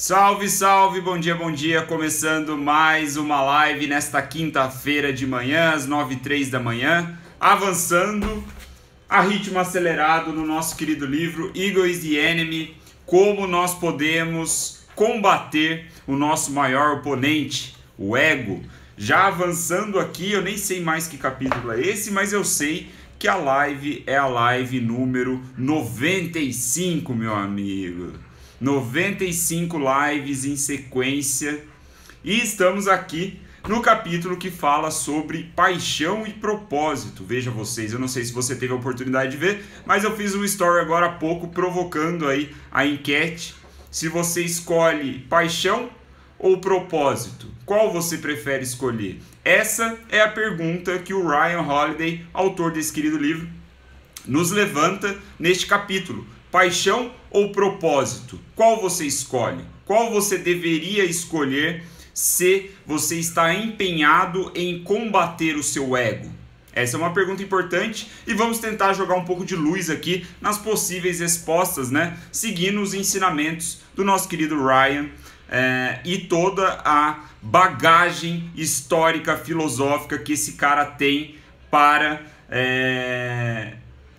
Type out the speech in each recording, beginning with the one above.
Salve, salve, bom dia, começando mais uma live nesta quinta-feira de manhã, às 9h03 da manhã, avançando a ritmo acelerado no nosso querido livro Ego is the Enemy, como nós podemos combater o nosso maior oponente, o ego. Já avançando aqui, eu nem sei mais que capítulo é esse, mas eu sei que a live é a live número 95, meu amigo. 95 lives em sequência e estamos aqui no capítulo que fala sobre paixão e propósito. Veja vocês, eu não sei se você teve a oportunidade de ver, mas eu fiz um story agora há pouco provocando aí a enquete se você escolhe paixão ou propósito. Qual você prefere escolher? Essa é a pergunta que o Ryan Holiday, autor desse querido livro, nos levanta neste capítulo. Paixão ou propósito? Qual você escolhe? Qual você deveria escolher se você está empenhado em combater o seu ego? Essa é uma pergunta importante e vamos tentar jogar um pouco de luz aqui nas possíveis respostas, né? Seguindo os ensinamentos do nosso querido Ryan e toda a bagagem histórica, filosófica que esse cara tem para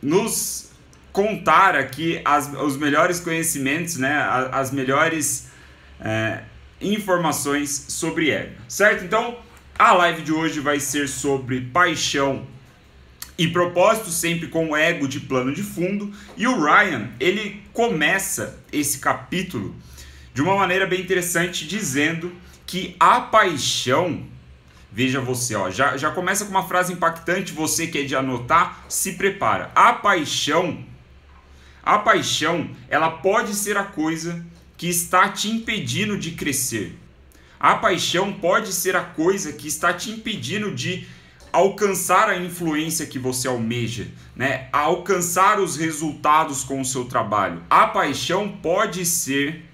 nos contar aqui os melhores conhecimentos, né, as melhores informações sobre ego, certo? Então, a live de hoje vai ser sobre paixão e propósito, sempre com o ego de plano de fundo. E o Ryan, ele começa esse capítulo de uma maneira bem interessante, dizendo que a paixão... Veja você, ó, já começa com uma frase impactante, você que é de anotar, se prepara. A paixão, ela pode ser a coisa que está te impedindo de crescer. A paixão pode ser a coisa que está te impedindo de alcançar a influência que você almeja, né? A alcançar os resultados com o seu trabalho. A paixão pode ser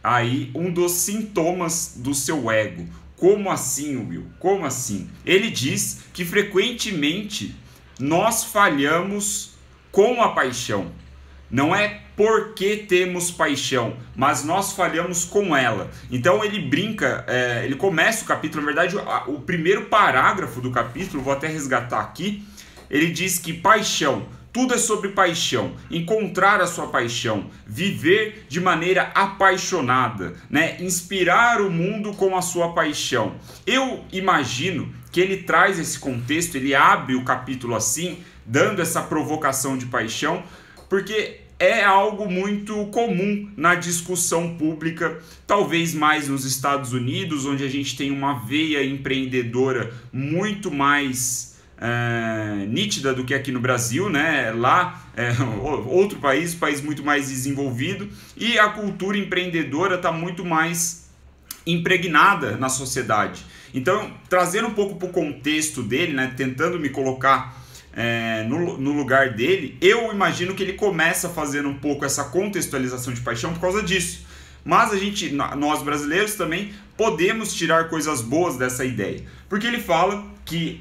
aí um dos sintomas do seu ego. Como assim, Will? Como assim? Ele diz que frequentemente nós falhamos com a paixão. Não é porque temos paixão, mas nós falhamos com ela. Então ele brinca, ele começa o capítulo, na verdade o primeiro parágrafo do capítulo, vou até resgatar aqui, ele diz que paixão, tudo é sobre paixão, encontrar a sua paixão, viver de maneira apaixonada, né? Inspirar o mundo com a sua paixão. Eu imagino que ele traz esse contexto, ele abre o capítulo assim, dando essa provocação de paixão, porque é algo muito comum na discussão pública, talvez mais nos Estados Unidos, onde a gente tem uma veia empreendedora muito mais nítida do que aqui no Brasil, né? Lá outro país muito mais desenvolvido, e a cultura empreendedora está muito mais impregnada na sociedade. Então, trazendo um pouco para o contexto dele, né? Tentando me colocar no lugar dele, eu imagino que ele começa fazendo um pouco essa contextualização de paixão por causa disso. Mas nós brasileiros também podemos tirar coisas boas dessa ideia, porque ele fala que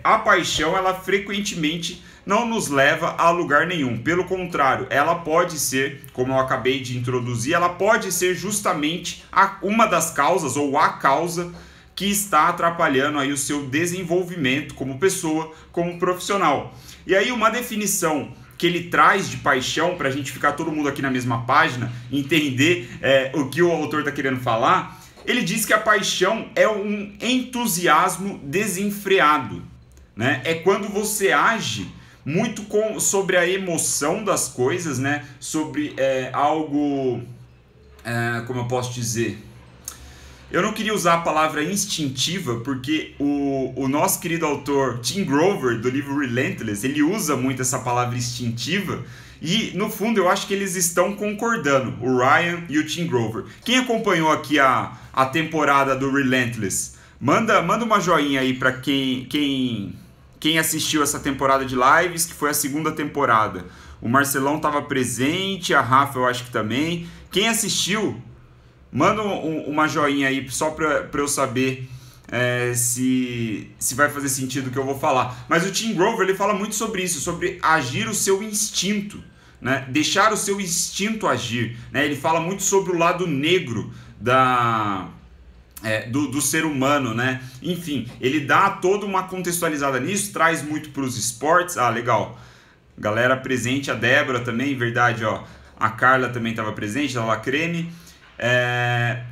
a paixão, ela frequentemente não nos leva a lugar nenhum. Pelo contrário, ela pode ser, como eu acabei de introduzir, ela pode ser justamente uma das causas ou a causa que está atrapalhando aí o seu desenvolvimento como pessoa, como profissional. E aí uma definição que ele traz de paixão, para a gente ficar todo mundo aqui na mesma página, entender o que o autor está querendo falar, ele diz que a paixão é um entusiasmo desenfreado, né? É quando você age muito sobre a emoção das coisas, né? Sobre algo, como eu posso dizer... Eu não queria usar a palavra instintiva, porque o nosso querido autor Tim Grover, do livro Relentless, ele usa muito essa palavra instintiva, e no fundo eu acho que eles estão concordando, o Ryan e o Tim Grover. Quem acompanhou aqui a temporada do Relentless, manda uma joinha aí para quem assistiu essa temporada de lives, que foi a segunda temporada. O Marcelão estava presente, a Rafa eu acho que também. Quem assistiu... Manda uma joinha aí só para eu saber se vai fazer sentido o que eu vou falar. Mas o Tim Grover, ele fala muito sobre isso, sobre agir o seu instinto, né? Deixar o seu instinto agir, né? Ele fala muito sobre o lado negro do ser humano, né? Enfim, ele dá toda uma contextualizada nisso, traz muito para os esportes. Ah, legal. Galera presente, a Débora também, verdade, ó. A Carla também estava presente, a Lacreme.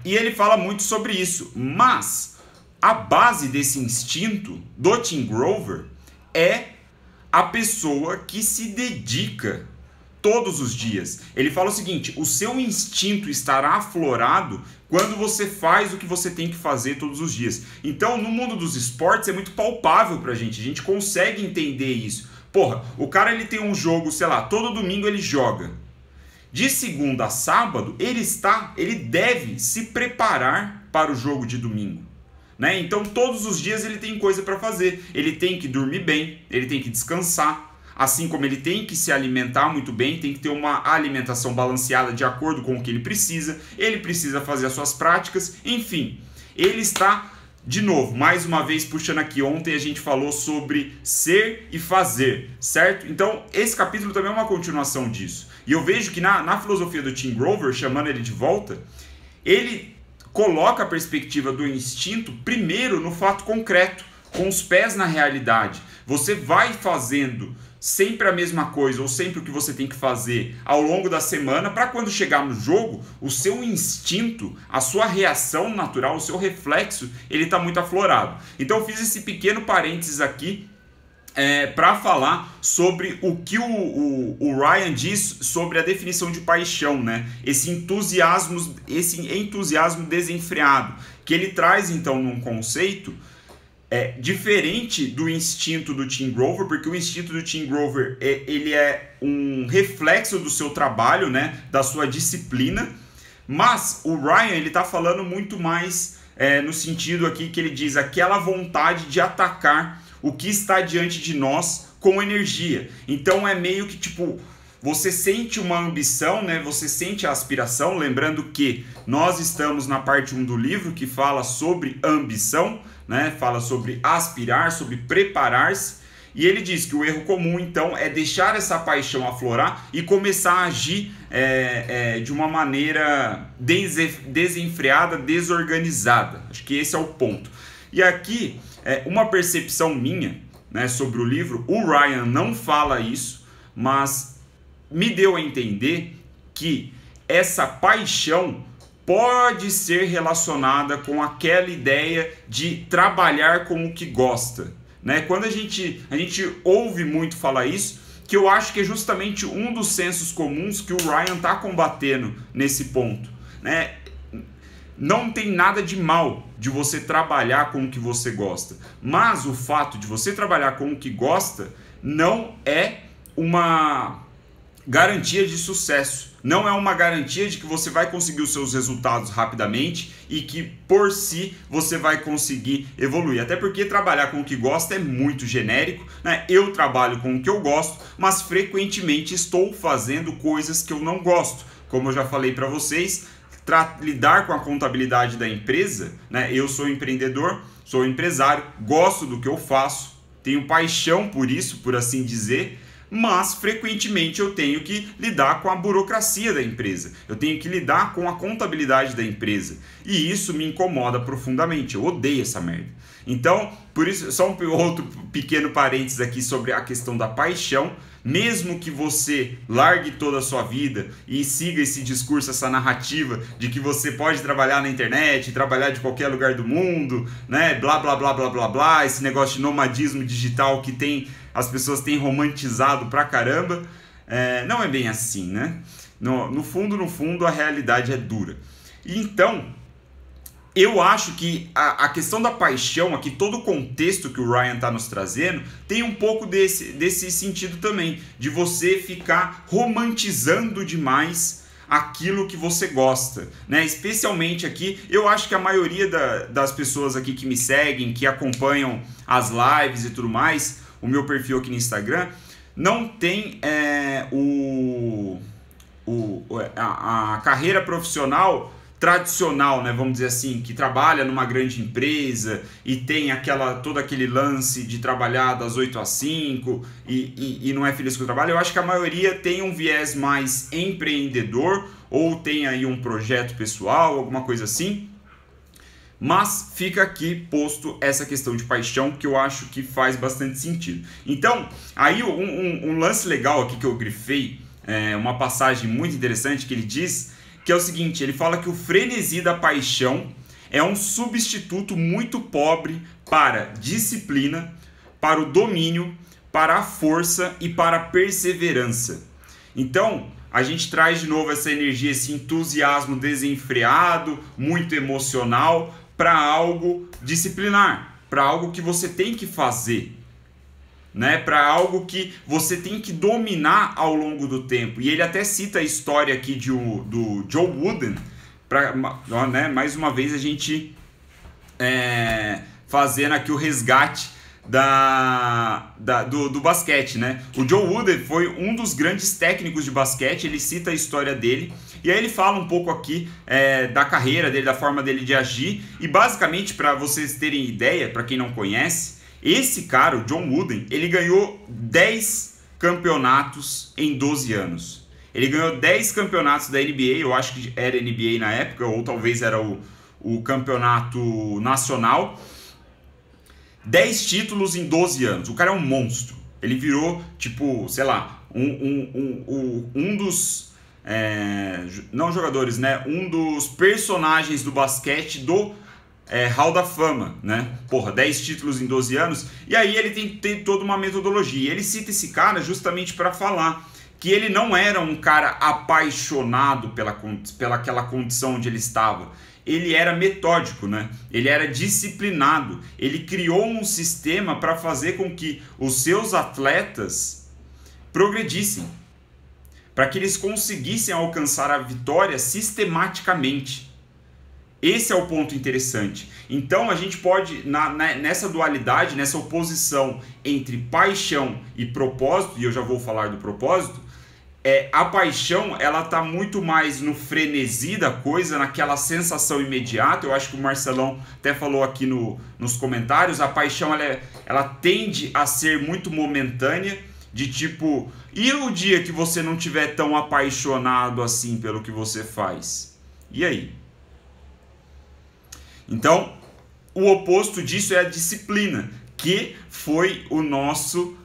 E ele fala muito sobre isso. Mas a base desse instinto do Tim Grover é a pessoa que se dedica todos os dias. Ele fala o seguinte: o seu instinto estará aflorado quando você faz o que você tem que fazer todos os dias. Então, no mundo dos esportes é muito palpável pra gente. A gente consegue entender isso. Porra, o cara ele tem um jogo, sei lá, todo domingo ele joga. De segunda a sábado, ele deve se preparar para o jogo de domingo, né? Então, todos os dias ele tem coisa para fazer. Ele tem que dormir bem, ele tem que descansar, assim como ele tem que se alimentar muito bem, tem que ter uma alimentação balanceada de acordo com o que ele precisa fazer as suas práticas, enfim. Ele está, de novo, mais uma vez puxando aqui, ontem a gente falou sobre ser e fazer, certo? Então, esse capítulo também é uma continuação disso. E eu vejo que na filosofia do Tim Grover, chamando ele de volta, ele coloca a perspectiva do instinto primeiro no fato concreto, com os pés na realidade. Você vai fazendo sempre a mesma coisa ou sempre o que você tem que fazer ao longo da semana para quando chegar no jogo, o seu instinto, a sua reação natural, o seu reflexo, ele está muito aflorado. Então eu fiz esse pequeno parênteses aqui para falar sobre o que o Ryan diz sobre a definição de paixão, né? Esse entusiasmo desenfreado, que ele traz então num conceito diferente do instinto do Tim Grover, porque o instinto do Tim Grover ele é um reflexo do seu trabalho, né? Da sua disciplina, mas o Ryan ele está falando muito mais no sentido aqui que ele diz aquela vontade de atacar o que está diante de nós com energia. Então é meio que tipo, você sente uma ambição, né? Você sente a aspiração, lembrando que nós estamos na parte 1 do livro que fala sobre ambição, né? Fala sobre aspirar, sobre preparar-se. E ele diz que o erro comum, então, é deixar essa paixão aflorar e começar a agir de uma maneira desenfreada, desorganizada. Acho que esse é o ponto. E aqui, uma percepção minha, né, sobre o livro, o Ryan não fala isso, mas me deu a entender que essa paixão pode ser relacionada com aquela ideia de trabalhar com o que gosta, né? Quando a gente ouve muito falar isso, que eu acho que é justamente um dos sensos comuns que o Ryan está combatendo nesse ponto, né? Não tem nada de mal de você trabalhar com o que você gosta, mas o fato de você trabalhar com o que gosta não é uma garantia de sucesso, não é uma garantia de que você vai conseguir os seus resultados rapidamente e que por si você vai conseguir evoluir, até porque trabalhar com o que gosta é muito genérico, né? Eu trabalho com o que eu gosto, mas frequentemente estou fazendo coisas que eu não gosto, como eu já falei para vocês. Lidar com a contabilidade da empresa, né? Eu sou empreendedor, sou empresário, gosto do que eu faço, tenho paixão por isso, por assim dizer, mas frequentemente eu tenho que lidar com a burocracia da empresa, eu tenho que lidar com a contabilidade da empresa, e isso me incomoda profundamente, eu odeio essa merda. Então, por isso, só um outro pequeno parênteses aqui sobre a questão da paixão. Mesmo que você largue toda a sua vida e siga esse discurso, essa narrativa de que você pode trabalhar na internet, trabalhar de qualquer lugar do mundo, né? Blá, blá, blá, blá, blá, blá, esse negócio de nomadismo digital que as pessoas têm romantizado pra caramba, não é bem assim, né? No fundo, a realidade é dura. Então, eu acho que a questão da paixão, aqui todo o contexto que o Ryan está nos trazendo, tem um pouco desse sentido também, de você ficar romantizando demais aquilo que você gosta, né? Especialmente aqui, eu acho que a maioria das pessoas aqui que me seguem, que acompanham as lives e tudo mais, o meu perfil aqui no Instagram, não tem a carreira profissional tradicional, né, vamos dizer assim, que trabalha numa grande empresa e tem todo aquele lance de trabalhar das 8 às 5 e não é feliz com o trabalho. Eu acho que a maioria tem um viés mais empreendedor ou tem aí um projeto pessoal, alguma coisa assim. Mas fica aqui posto essa questão de paixão, que eu acho que faz bastante sentido. Então, aí um lance legal aqui que eu grifei, uma passagem muito interessante que ele diz, que é o seguinte, ele fala que o frenesi da paixão é um substituto muito pobre para disciplina, para o domínio, para a força e para a perseverança. Então, a gente traz de novo essa energia, esse entusiasmo desenfreado, muito emocional, para algo disciplinar, para algo que você tem que fazer, né? Para algo que você tem que dominar ao longo do tempo. E ele até cita a história aqui do Joe Wooden, né? Mais uma vez a gente fazendo aqui o resgate do basquete, né? O Joe Wooden foi um dos grandes técnicos de basquete, ele cita a história dele, e aí ele fala um pouco aqui da carreira dele, da forma dele de agir, e basicamente, para vocês terem ideia, para quem não conhece, esse cara, o John Wooden, ele ganhou 10 campeonatos em 12 anos. Ele ganhou 10 campeonatos da NBA, eu acho que era NBA na época, ou talvez era o campeonato nacional. 10 títulos em 12 anos. O cara é um monstro. Ele virou, tipo, sei lá, um dos... não jogadores, né? Um dos personagens do basquete do Hall da Fama, né? Porra, 10 títulos em 12 anos. E aí ele tem toda uma metodologia. Ele cita esse cara justamente para falar que ele não era um cara apaixonado pelaquela condição onde ele estava. Ele era metódico, né? Ele era disciplinado. Ele criou um sistema para fazer com que os seus atletas progredissem, para que eles conseguissem alcançar a vitória sistematicamente. Esse é o ponto interessante. Então a gente pode, nessa dualidade, nessa oposição entre paixão e propósito, e eu já vou falar do propósito, a paixão, ela tá muito mais no frenesi da coisa, naquela sensação imediata. Eu acho que o Marcelão até falou aqui nos comentários, a paixão ela tende a ser muito momentânea, de tipo, e o dia que você não tiver tão apaixonado assim pelo que você faz? E aí? Então, o oposto disso é a disciplina, que foi o nosso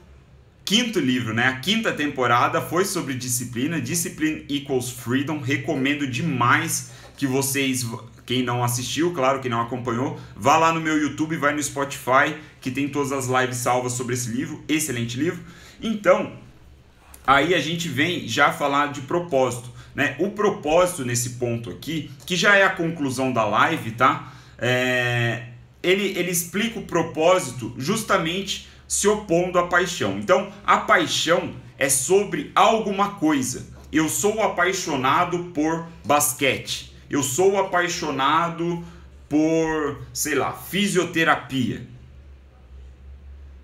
quinto livro, né? A quinta temporada foi sobre disciplina. Discipline Equals Freedom. Recomendo demais que vocês, quem não assistiu, claro, quem não acompanhou, vá lá no meu YouTube, vai no Spotify, que tem todas as lives salvas sobre esse livro. Excelente livro. Então, aí a gente vem já falar de propósito, né? O propósito nesse ponto aqui, que já é a conclusão da live, tá? Ele explica o propósito justamente se opondo à paixão. Então, a paixão é sobre alguma coisa. Eu sou apaixonado por basquete. Eu sou apaixonado por, sei lá, fisioterapia.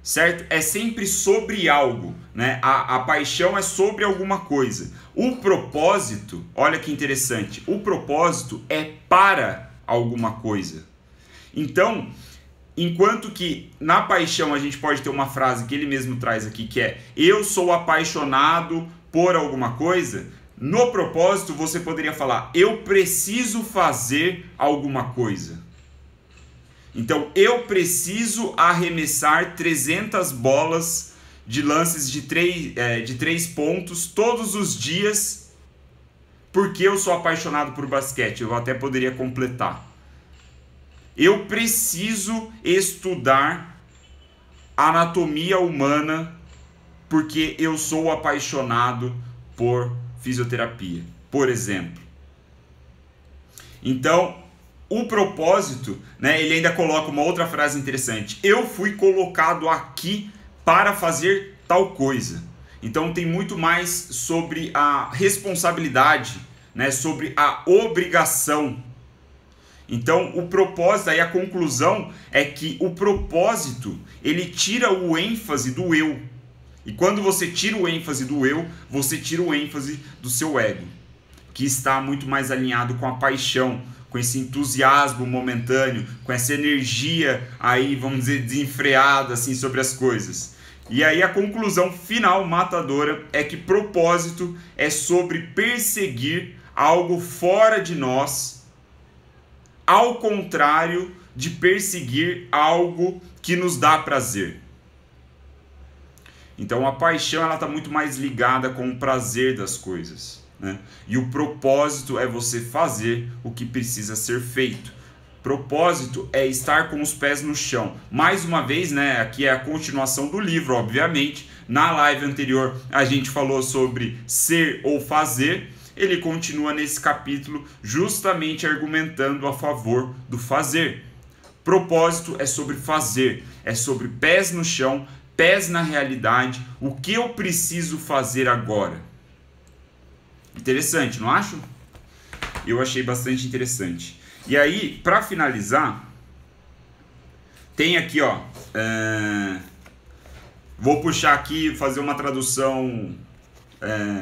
Certo? É sempre sobre algo, né? A paixão é sobre alguma coisa. O propósito, olha que interessante, o propósito é para alguma coisa. Então, enquanto que na paixão a gente pode ter uma frase que ele mesmo traz aqui, que é eu sou apaixonado por alguma coisa, no propósito você poderia falar eu preciso fazer alguma coisa. Então eu preciso arremessar 300 bolas de lances de 3 pontos todos os dias porque eu sou apaixonado por basquete. Eu até poderia completar. Eu preciso estudar anatomia humana porque eu sou apaixonado por fisioterapia, por exemplo. Então, o propósito, né, ele ainda coloca uma outra frase interessante. Eu fui colocado aqui para fazer tal coisa. Então, tem muito mais sobre a responsabilidade, né, sobre a obrigação. Então, o propósito, aí a conclusão é que o propósito, ele tira o ênfase do eu. E quando você tira o ênfase do eu, você tira o ênfase do seu ego, que está muito mais alinhado com a paixão, com esse entusiasmo momentâneo, com essa energia aí, vamos dizer, desenfreada assim sobre as coisas. E aí a conclusão final matadora é que propósito é sobre perseguir algo fora de nós, ao contrário de perseguir algo que nos dá prazer. Então a paixão ela está muito mais ligada com o prazer das coisas, né? E o propósito é você fazer o que precisa ser feito. Propósito é estar com os pés no chão. Mais uma vez, né, aqui é a continuação do livro, obviamente. Na live anterior a gente falou sobre ser ou fazer. Ele continua nesse capítulo justamente argumentando a favor do fazer. Propósito é sobre fazer, é sobre pés no chão, pés na realidade, o que eu preciso fazer agora. Interessante, não acho? Eu achei bastante interessante. E aí, para finalizar, tem aqui, ó, vou puxar aqui, fazer uma tradução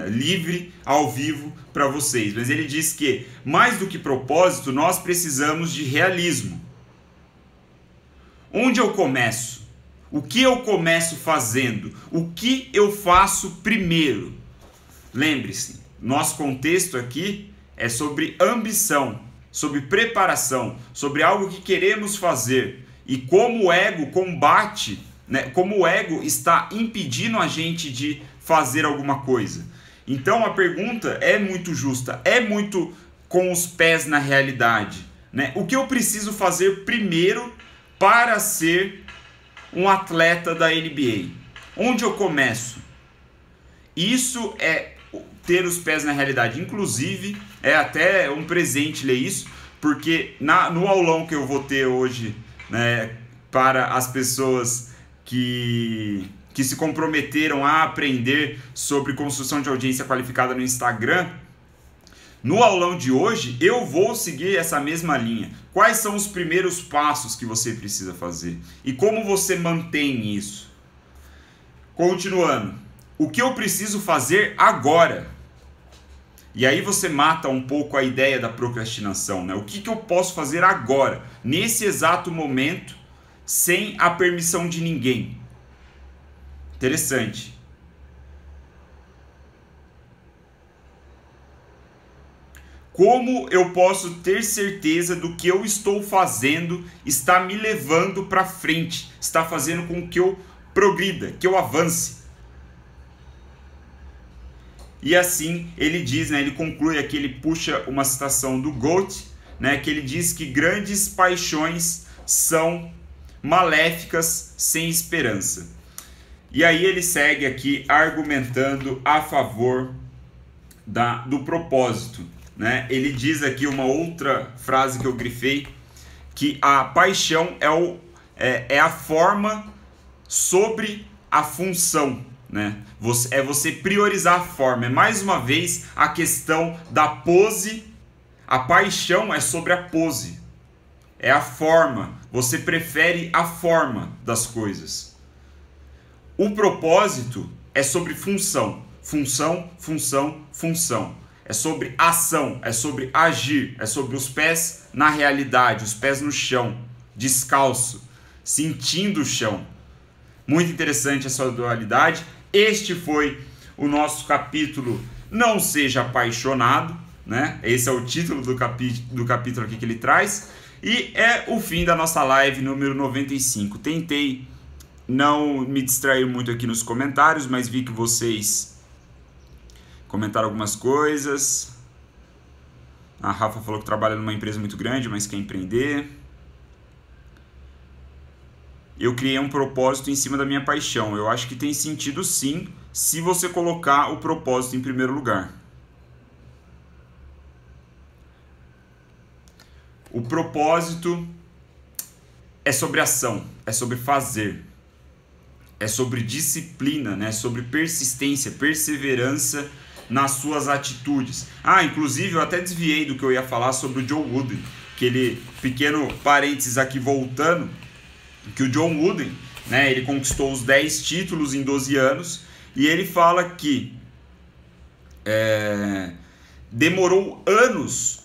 livre, ao vivo, para vocês. Mas ele diz que, mais do que propósito, nós precisamos de realismo. Onde eu começo? O que eu começo fazendo? O que eu faço primeiro? Lembre-se, nosso contexto aqui é sobre ambição, sobre preparação, sobre algo que queremos fazer e como o ego combate, né? Como o ego está impedindo a gente de fazer alguma coisa. Então a pergunta é muito justa, é muito com os pés na realidade, né? O que eu preciso fazer primeiro para ser um atleta da NBA? Onde eu começo? Isso é ter os pés na realidade. Inclusive, é até um presente ler isso, porque no aulão que eu vou ter hoje, né, para as pessoas que se comprometeram a aprender sobre construção de audiência qualificada no Instagram, no aulão de hoje eu vou seguir essa mesma linha. Quais são os primeiros passos que você precisa fazer? E como você mantém isso? Continuando, o que eu preciso fazer agora? E aí você mata um pouco a ideia da procrastinação, né? O que eu posso fazer agora, nesse exato momento, sem a permissão de ninguém? Interessante. Como eu posso ter certeza do que eu estou fazendo está me levando para frente, está fazendo com que eu progrida, que eu avance? E assim ele diz, né, ele conclui aqui, ele puxa uma citação do Goethe, né, que ele diz que grandes paixões são maléficas sem esperança. E aí ele segue aqui argumentando a favor do propósito, né? Ele diz aqui uma outra frase que eu grifei, que a paixão é a forma sobre a função, né? É você priorizar a forma. É mais uma vez a questão da pose. A paixão é sobre a pose, é a forma. Você prefere a forma das coisas. O propósito é sobre função. Função, função, função. É sobre ação, é sobre agir, é sobre os pés na realidade, os pés no chão, descalço, sentindo o chão. Muito interessante essa dualidade. Este foi o nosso capítulo Não Seja Apaixonado, né? Esse é o título do capítulo aqui que ele traz. E é o fim da nossa live número 95. Tentei não me distrair muito aqui nos comentários, mas vi que vocês comentaram algumas coisas. A Rafa falou que trabalha numa empresa muito grande, mas quer empreender. Eu criei um propósito em cima da minha paixão. Eu acho que tem sentido sim, se você colocar o propósito em primeiro lugar. O propósito é sobre ação, é sobre fazer, é sobre disciplina, né? Sobre persistência, perseverança nas suas atitudes. Inclusive eu até desviei do que eu ia falar sobre o John Wooden, aquele pequeno parênteses aqui voltando, que o John Wooden, né, ele conquistou os 10 títulos em 12 anos, e ele fala que demorou anos,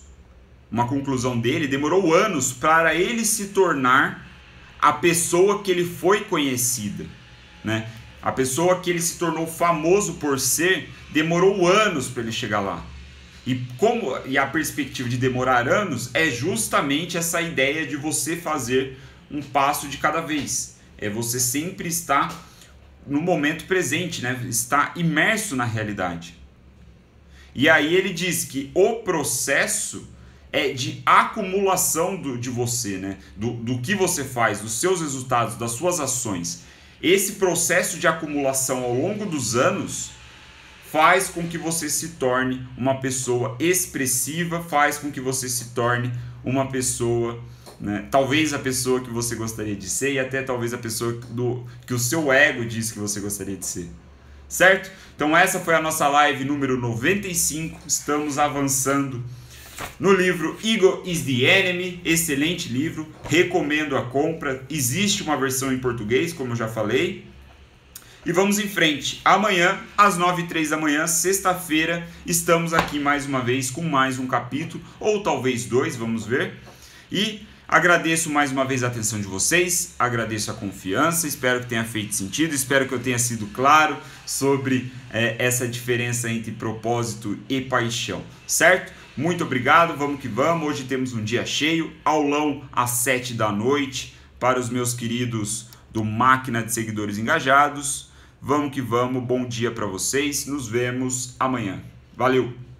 uma conclusão dele, demorou anos para ele se tornar a pessoa que ele foi conhecida, né? A pessoa que ele se tornou famoso por ser, demorou anos para ele chegar lá. E a perspectiva de demorar anos é justamente essa ideia de você fazer um passo de cada vez. É você sempre estar no momento presente, né? Estar imerso na realidade. E aí ele diz que o processo é de acumulação de você, né? Do que você faz, dos seus resultados, das suas ações. Esse processo de acumulação ao longo dos anos faz com que você se torne uma pessoa expressiva, faz com que você se torne uma pessoa, né, talvez a pessoa que você gostaria de ser e até talvez a pessoa que o seu ego diz que você gostaria de ser. Certo? Então essa foi a nossa live número 95, estamos avançando no livro Ego is the Enemy, excelente livro, recomendo a compra, existe uma versão em português, como eu já falei. E vamos em frente. Amanhã, às 9h03 da manhã, sexta-feira, estamos aqui mais uma vez com mais um capítulo, ou talvez 2, vamos ver. E agradeço mais uma vez a atenção de vocês, agradeço a confiança, espero que tenha feito sentido, espero que eu tenha sido claro sobre essa diferença entre propósito e paixão, certo? Muito obrigado, vamos que vamos. Hoje temos um dia cheio, aulão às 7 da noite para os meus queridos do Máquina de Seguidores Engajados. Vamos que vamos, bom dia para vocês, nos vemos amanhã. Valeu!